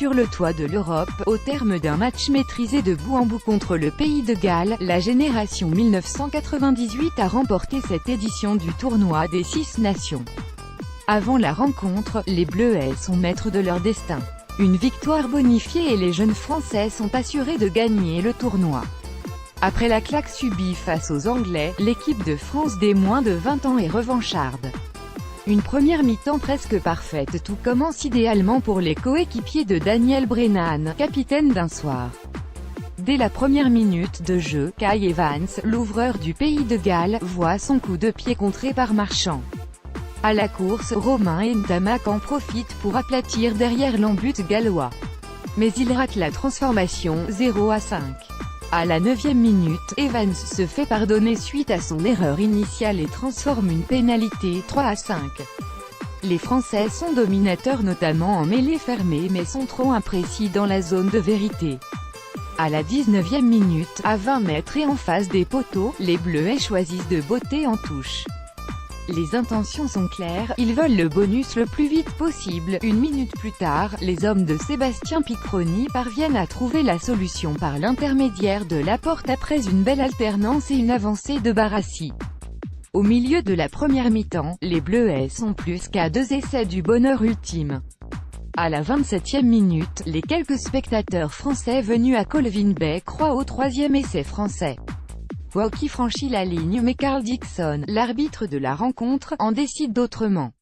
sur le toit de l'Europe. Au terme d'un match maîtrisé de bout en bout contre le Pays de Galles, la génération 1998 a remporté cette édition du tournoi des 6 nations. Avant la rencontre, les Bleuets sont maîtres de leur destin. Une victoire bonifiée et les jeunes Français sont assurés de gagner le tournoi. Après la claque subie face aux Anglais, l'équipe de France des moins de 20 ans est revancharde. Une première mi-temps presque parfaite, tout commence idéalement pour les coéquipiers de Daniel Brennan, capitaine d'un soir. Dès la première minute de jeu, Kai Evans, l'ouvreur du Pays de Galles, voit son coup de pied contré par Marchand. À la course, Romain Ntamak en profite pour aplatir derrière l'embut gallois. Mais il rate la transformation, 0-5. À la 9e minute, Evans se fait pardonner suite à son erreur initiale et transforme une pénalité, 3-5. Les Français sont dominateurs notamment en mêlée fermée mais sont trop imprécis dans la zone de vérité. À la 19e minute, à 20 mètres et en face des poteaux, les Bleuets choisissent de botter en touche. Les intentions sont claires, ils veulent le bonus le plus vite possible. Une minute plus tard, les hommes de Sébastien Picroni parviennent à trouver la solution par l'intermédiaire de Laporte après une belle alternance et une avancée de Barassi. Au milieu de la première mi-temps, les Bleuets sont plus qu'à 2 essais du bonheur ultime. À la 27e minute, les quelques spectateurs français venus à Colvin Bay croient au 3e essai français. Woki franchit la ligne mais Carl Dixon, l'arbitre de la rencontre, en décide d'autrement.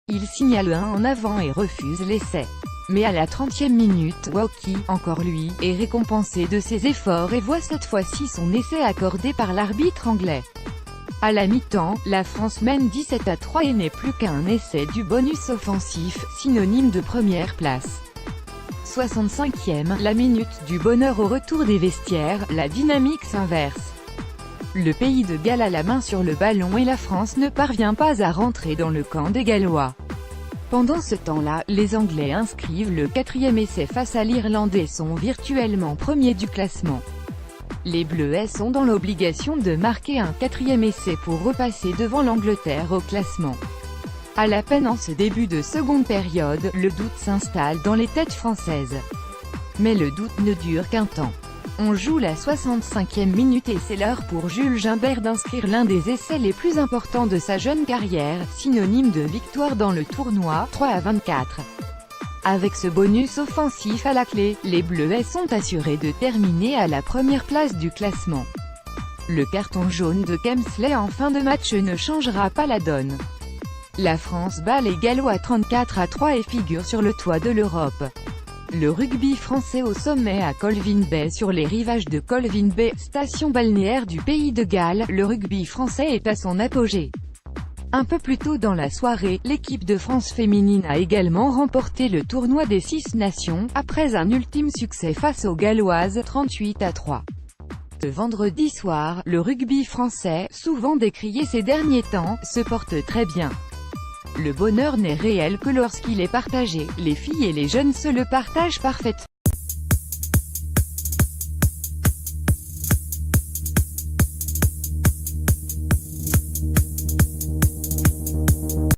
Il signale un en avant et refuse l'essai. Mais à la 30e minute, Woki, encore lui, est récompensé de ses efforts et voit cette fois-ci son essai accordé par l'arbitre anglais. À la mi-temps, la France mène 17-3 et n'est plus qu'à un essai du bonus offensif, synonyme de première place. 65e, la minute du bonheur au retour des vestiaires, la dynamique s'inverse. Le Pays de Galles a la main sur le ballon et la France ne parvient pas à rentrer dans le camp des Gallois. Pendant ce temps-là, les Anglais inscrivent le 4e essai face à l'Irlande et sont virtuellement premiers du classement. Les Bleuets sont dans l'obligation de marquer un 4e essai pour repasser devant l'Angleterre au classement. À la peine en ce début de seconde période, le doute s'installe dans les têtes françaises. Mais le doute ne dure qu'un temps. On joue la 65e minute et c'est l'heure pour Jules Gimbert d'inscrire l'un des essais les plus importants de sa jeune carrière, synonyme de victoire dans le tournoi, 3-24. Avec ce bonus offensif à la clé, les Bleuets sont assurés de terminer à la première place du classement. Le carton jaune de Kemsley en fin de match ne changera pas la donne. La France bat les Gallois 34-3 et figure sur le toit de l'Europe. Le rugby français au sommet à Colvin Bay. Sur les rivages de Colvin Bay, station balnéaire du Pays de Galles, le rugby français est à son apogée. Un peu plus tôt dans la soirée, l'équipe de France féminine a également remporté le tournoi des 6 nations, après un ultime succès face aux Galloises, 38-3. Ce vendredi soir, le rugby français, souvent décrié ces derniers temps, se porte très bien. Le bonheur n'est réel que lorsqu'il est partagé, les filles et les jeunes se le partagent parfaitement.